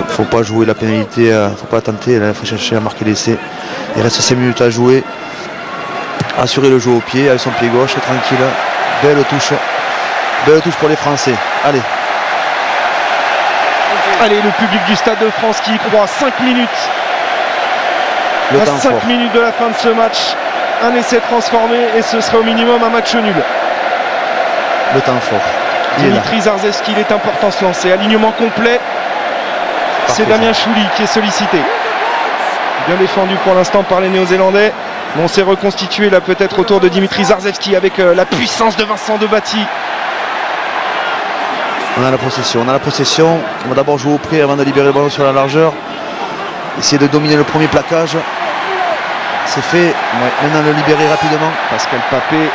Faut pas jouer la pénalité, faut pas tenter, là, il faut chercher à marquer l'essai. Il reste 5 minutes à jouer. Assurer le jeu au pied, avec son pied gauche, tranquille. Belle touche pour les Français. Allez. Allez, le public du Stade de France qui y croit. 5 minutes. Le temps 5 fort. minutes de la fin de ce match. Un essai transformé et ce serait au minimum un match nul. Le temps fort. Dimitri Zarzewski, il est important de se lancer. Alignement complet. C'est Damien Chouli qui est sollicité. Bien défendu pour l'instant par les Néo-Zélandais. On s'est reconstitué là peut-être autour de Dimitri Zarzewski avec la puissance de Vincent Debatty. On a la possession. On va d'abord jouer au près avant de libérer le ballon sur la largeur. Essayer de dominer le premier plaquage. C'est fait. Maintenant le libérer rapidement. Pascal Papé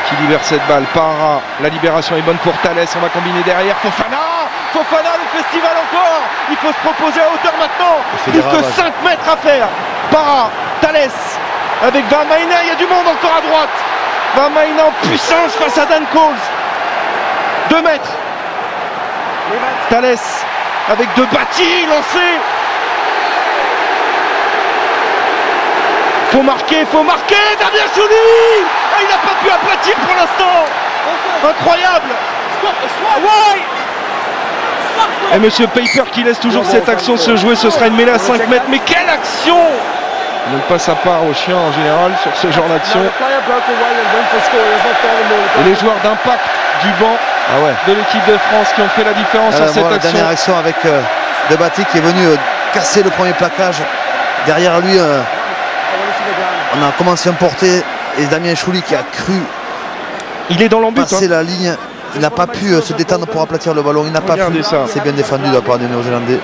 qui libère cette balle. Para, la libération est bonne pour Thalès. On va combiner derrière. Fofana, le festival encore. Il faut se proposer à hauteur maintenant. Plus que 5 mètres à faire. Para, Thalès avec Van Maïna. Il y a du monde encore à droite. Van Maïna en puissance face à Dan Coles. 2 mètres. Thalès avec Debatty lancé. Faut marquer, Damien Chouli. Il n'a pas pu aplatir pour l'instant. Incroyable. Et Monsieur Paper qui laisse toujours cette action se jouer, ce sera une mêlée à 5 mètres. Mais quelle action! Il ne passe à part aux chiens en général sur ce genre d'action. Et les joueurs d'impact du banc de l'équipe de France qui ont fait la différence sur cette action. La dernière action avec Debatty qui est venu casser le premier plaquage. Derrière lui, on a commencé à porter et Damien Chouli qui a cru. Il est dans l'embut. Passer la ligne. Il n'a pas pu se détendre pour aplatir le ballon. Il n'a pas pu. C'est bien défendu de la part des Néo-Zélandais.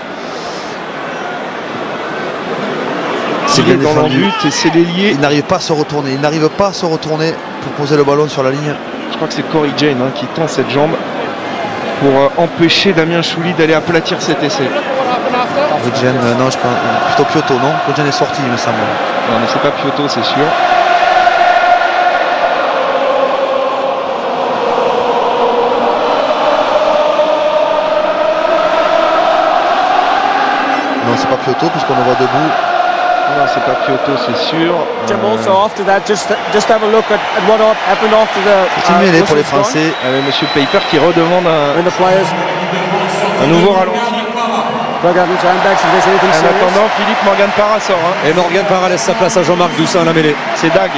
C'est bien dans l'embut et c'est l'ailier. Il n'arrive pas à se retourner. Il n'arrive pas à se retourner pour poser le ballon sur la ligne. Je crois que c'est Corey Jane qui tend cette jambe pour empêcher Damien Chouli d'aller aplatir cet essai. Jane, non, je pense plutôt Piotto, non? Jane est sorti, il me semble. Non, mais c'est pas Piotto, c'est sûr. Non, c'est pas Piotto puisqu'on le voit debout. Non, c'est pas Piotto, c'est sûr. C'est une mêlée pour les Français. Monsieur Paper qui redemande un nouveau ralenti. En attendant, Philippe Morgan Parra sort. Et Morgan Parra laisse sa place à Jean-Marc Doussin à la mêlée. C'est Dag.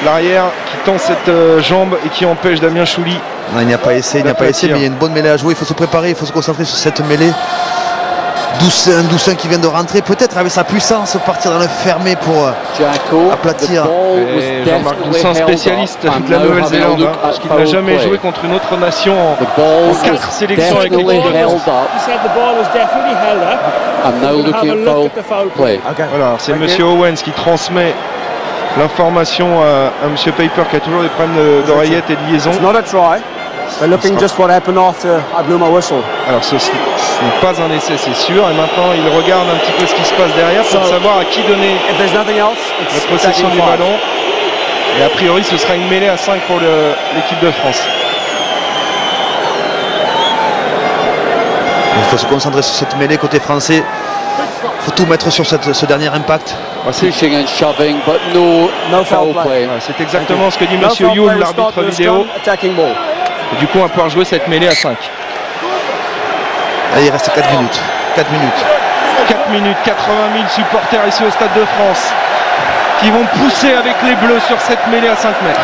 L'arrière qui tend cette jambe et qui empêche Damien Chouli. Non, il n'y a pas essayé, mais il y a une bonne mêlée à jouer. Il faut se préparer, il faut se concentrer sur cette mêlée. Doussin qui vient de rentrer, peut-être avec sa puissance, partir dans le fermé pour aplatir. Jean-Marc Doussin, spécialiste de la Nouvelle-Zélande, parce qu'il n'a jamais joué contre une autre nation en 4 sélections avec l'équipe de France. Voilà, c'est Monsieur Owens qui transmet l'information à Monsieur Paper qui a toujours des problèmes d'oreillette et de liaison. Alors ce n'est pas un essai, c'est sûr, et maintenant il regarde un petit peu ce qui se passe derrière pour savoir à qui donner la possession du ballon. Et a priori ce sera une mêlée à 5 pour l'équipe de France. Il faut se concentrer sur cette mêlée côté français. Il faut tout mettre sur ce dernier impact. C'est exactement ce que dit Monsieur Youl, l'arbitre vidéo. Et du coup, on va pouvoir jouer cette mêlée à 5. Allez, il reste 4 minutes. 4 minutes. 4 minutes, 80 000 supporters ici au Stade de France qui vont pousser avec les Bleus sur cette mêlée à 5 mètres.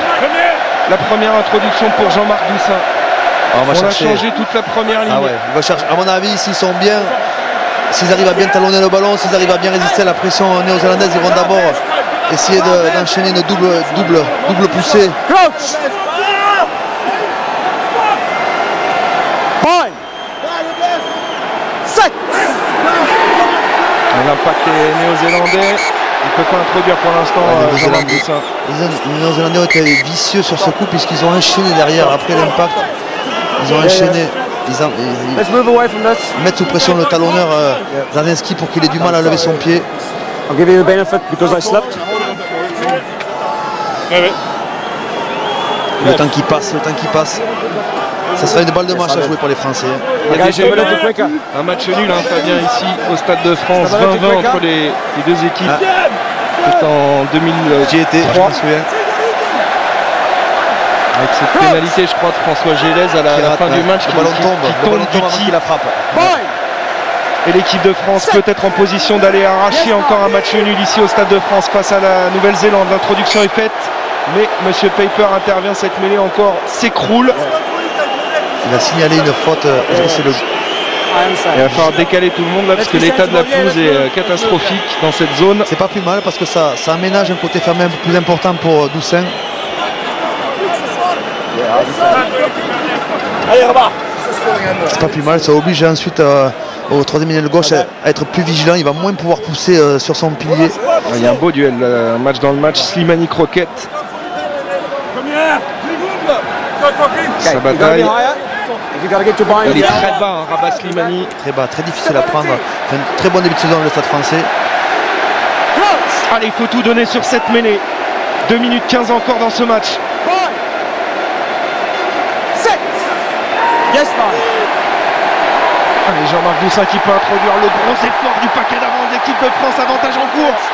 La première introduction pour Jean-Marc Doussin. On a changé toute la première ligne. Il va chercher. À mon avis, s'ils sont bien, s'ils arrivent à bien talonner le ballon, s'ils arrivent à bien résister à la pression néo-zélandaise, ils vont d'abord essayer d'enchaîner une double poussée. L'impact est néo-zélandais. Il ne peut pas introduire pour l'instant Jean-Marc Doussin. Les Néo-Zélandais ont été vicieux sur ce coup puisqu'ils ont enchaîné derrière après l'impact. Ils ont enchaîné. Ils mettent sous pression le talonneur Zarzewski pour qu'il ait du mal à lever son pied. Le temps qui passe. Ça sera une balle de match à jouer pour les Français. Il y a déjà eu un match nul, hein, Fabien, ici au Stade de France, 20-20 entre les deux équipes. C'était en 2003. J'y étais, je me souviens. Avec cette pénalité, je crois, de François Gélez à la fin du match, le ballon tombe du avant qu'il la frappe. Et l'équipe de France peut être en position d'aller arracher encore un match nul ici au Stade de France face à la Nouvelle-Zélande. L'introduction est faite, mais M. Peiper intervient, cette mêlée encore s'écroule. Il a signalé une faute, est-ce que c'est le... Il va falloir décaler tout le monde là parce que l'état de la pelouse est catastrophique dans cette zone. C'est pas plus mal parce que ça aménage un côté fermé un peu plus important pour Doussin. C'est pas plus mal, ça oblige ensuite au troisième ligne de gauche à être plus vigilant. Il va moins pouvoir pousser sur son pilier. Il y a un beau duel, un match dans le match, Slimani-Croquette. Sa bataille. Il est très bas, hein, Rabat Slimani. Très bas, très difficile à prendre. Enfin, très bon début de saison dans le Stade français. Allez, il faut tout donner sur cette mêlée. 2 minutes 15 encore dans ce match. Allez, Jean-Marc Doussin qui peut introduire le gros effort du paquet d'avant de l'équipe de France. Avantage en course.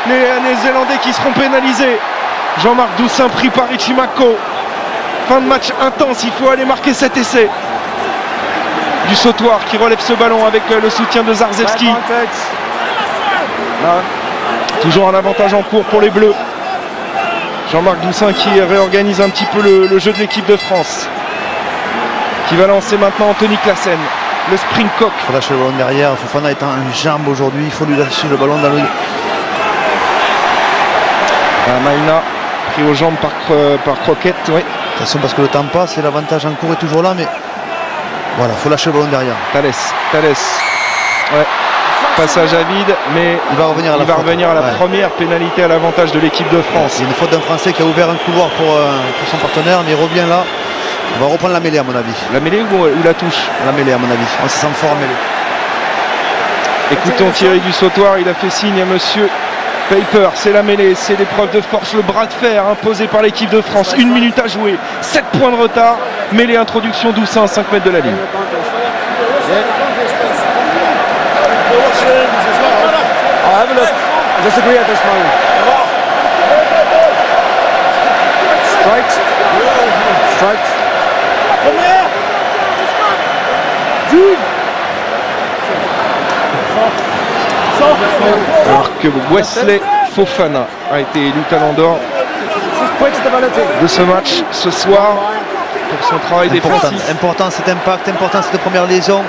Les Néo-Zélandais qui seront pénalisés. Jean-Marc Doussin pris par Richie McCaw. Fin de match intense, il faut aller marquer cet essai. Du Sautoir qui relève ce ballon avec le soutien de Zarzewski. Toujours un avantage en cours pour les Bleus. Jean-Marc Doussin qui réorganise un petit peu le jeu de l'équipe de France. Qui va lancer maintenant Anthony Claassen. Le sprint coq. Il faut lâcher le ballon derrière. Fofana est en jambe aujourd'hui. Il faut lui lâcher le ballon dans le... Maïna pris aux jambes par Croquette. Oui. Attention parce que le temps passe et l'avantage en cours est toujours là. Mais voilà, il faut lâcher le ballon derrière. Thalès. Ouais. Passage à vide, mais il va revenir à la première pénalité à l'avantage de l'équipe de France. C'est une faute d'un Français qui a ouvert un couloir pour son partenaire, mais il revient là. On va reprendre la mêlée à mon avis. La mêlée ou la touche? La mêlée à mon avis. On se sent fort en mêlée. Écoutons Thierry du Sautoir, il a fait signe à monsieur Peiper. C'est la mêlée, c'est l'épreuve de force, le bras de fer imposé par l'équipe de France. 1 minute à jouer, 7 points de retard. Mêlée, introduction Doussin, 5 mètres de la ligne. Have a look. I disagree at this moment. Strikes. Alors que Wesley Fofana a été élu talent d'or de ce match ce soir pour son travail défensif. Important cet impact, important cette première liaison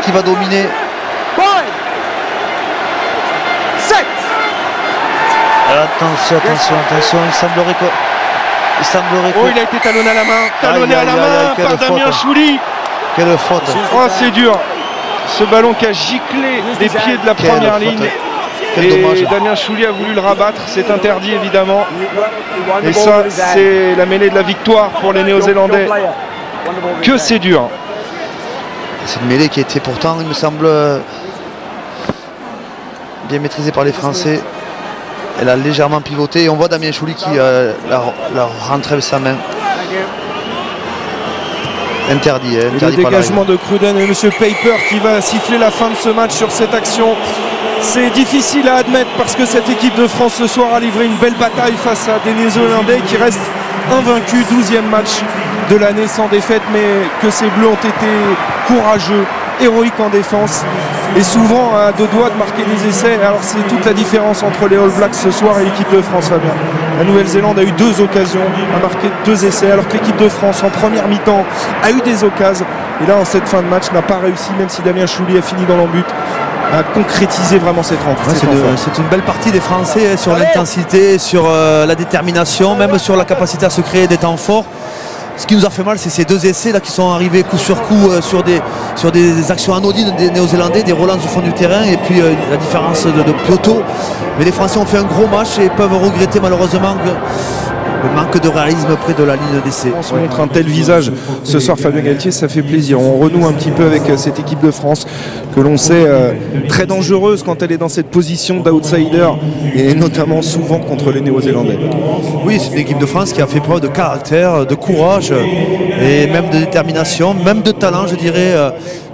qui va dominer. Attention, il semblerait que... Oh, il a été talonné à la main, par Damien Chouli. Quelle faute. Oh, c'est dur. Ce ballon qui a giclé des pieds de la première ligne. Et Damien Chouli a voulu le rabattre, c'est interdit évidemment. Et ça, c'est la mêlée de la victoire pour les Néo-Zélandais. Que c'est dur. C'est une mêlée qui a été pourtant, il me semble, bien maîtrisée par les Français. Elle a légèrement pivoté et on voit Damien Chouli qui la rentré avec sa main. Interdit. Le dégagement de Cruden et M. Peiper qui va siffler la fin de ce match sur cette action. C'est difficile à admettre parce que cette équipe de France ce soir a livré une belle bataille face à des Néo-Zélandais qui restent invaincus. 12e match de l'année sans défaite, mais que ces Bleus ont été courageux, héroïques en défense et souvent à 2 doigts de marquer des essais. Alors c'est toute la différence entre les All Blacks ce soir et l'équipe de France, Fabien. La Nouvelle-Zélande a eu 2 occasions, a marqué 2 essais, alors que l'équipe de France en première mi-temps a eu des occasions. Et là en cette fin de match n'a pas réussi, même si Damien Chouli a fini dans l'embut, à concrétiser vraiment cette rencontre. C'est une belle partie des Français sur l'intensité, sur la détermination, même sur la capacité à se créer des temps forts. Ce qui nous a fait mal, c'est ces 2 essais là qui sont arrivés coup sur coup sur des actions anodines des Néo-Zélandais, des relances du fond du terrain et puis la différence de plus tôt. Mais les Français ont fait un gros match et peuvent regretter malheureusement le manque de réalisme près de la ligne d'essai. On se montre un tel visage ce soir, Fabien Galtier, ça fait plaisir. On renoue un petit peu avec cette équipe de France que l'on sait très dangereuse quand elle est dans cette position d'outsider et notamment souvent contre les Néo-Zélandais. Oui, c'est une équipe de France qui a fait preuve de caractère, de courage et même de détermination, même de talent, je dirais,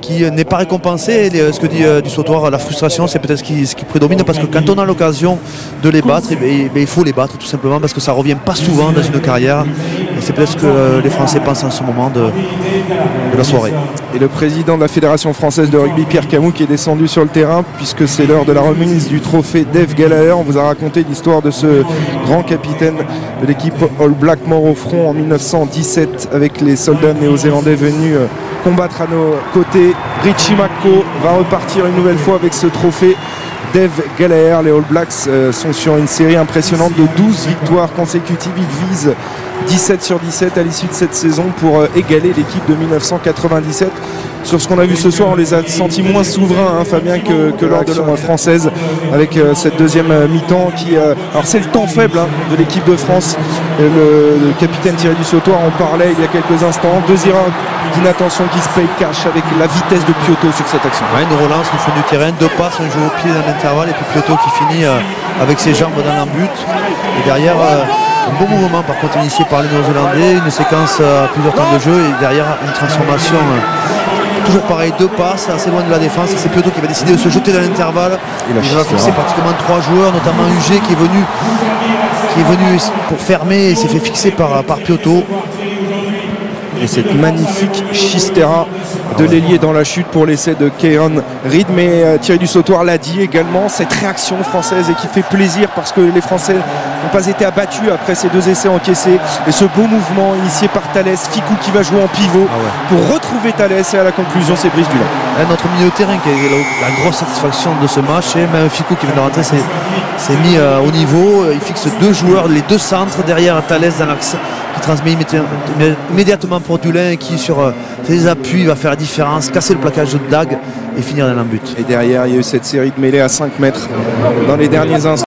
qui n'est pas récompensé. Et ce que dit du Sautoir, la frustration, c'est peut-être ce qui prédomine, parce que quand on a l'occasion de les battre, il faut les battre tout simplement, parce que ça ne revient pas souvent dans une carrière. Et c'est peut-être ce que les Français pensent en ce moment de la soirée. Et le président de la Fédération française de rugby, Pierre Camou, qui est descendu sur le terrain, puisque c'est l'heure de la remise du trophée Dave Gallagher. On vous a raconté l'histoire de ce grand capitaine de l'équipe All Black mort au front en 1917 avec les soldats néo-zélandais venus combattre à nos côtés. Richie McCaw va repartir une nouvelle fois avec ce trophée Dave Gallagher. Les All Blacks sont sur une série impressionnante de 12 victoires consécutives. Ils visent 17 sur 17 à l'issue de cette saison pour égaler l'équipe de 1997. Sur ce qu'on a vu ce soir, on les a sentis moins souverains, Fabien, que lors de la française, avec cette deuxième mi-temps qui... alors c'est le temps faible de l'équipe de France. Le capitaine Thierry Dussautoir en parlait il y a quelques instants. 2 erreurs d'inattention qui se payent cash avec la vitesse de Piotto sur cette action. Ouais, une relance du fond du terrain, 2 passes, un jeu au pied dans l'intervalle, et puis Piotto qui finit avec ses jambes dans l'embut. Et derrière... un bon mouvement par contre initié par les Néo-Zélandais, une séquence à plusieurs temps de jeu et derrière une transformation toujours pareil, 2 passes assez loin de la défense. C'est Piotto qui va décider de se jeter dans l'intervalle. Il va fixer pratiquement 3 joueurs, notamment UG qui est venu pour fermer et s'est fait fixer par Piotto. Et cette magnifique chistera de l'ailier dans la chute pour l'essai de Kieran Reid. Mais Thierry Dussautoir l'a dit également, cette réaction française et qui fait plaisir parce que les Français n'ont pas été abattus après ces 2 essais encaissés. Et ce beau mouvement initié par Thalès, Fickou qui va jouer en pivot pour retrouver Thalès, et à la conclusion c'est Brice Dulin. Notre milieu de terrain qui est la grosse satisfaction de ce match, et même Fickou qui vient de rentrer s'est mis au niveau. Il fixe 2 joueurs, les 2 centres derrière Thalès dans l'axe, qui transmet immédiatement pour Dulin, qui sur ses appuis va faire la différence, casser le plaquage de Dag et finir dans l'embut. Et derrière il y a eu cette série de mêlées à 5 mètres dans les derniers instants.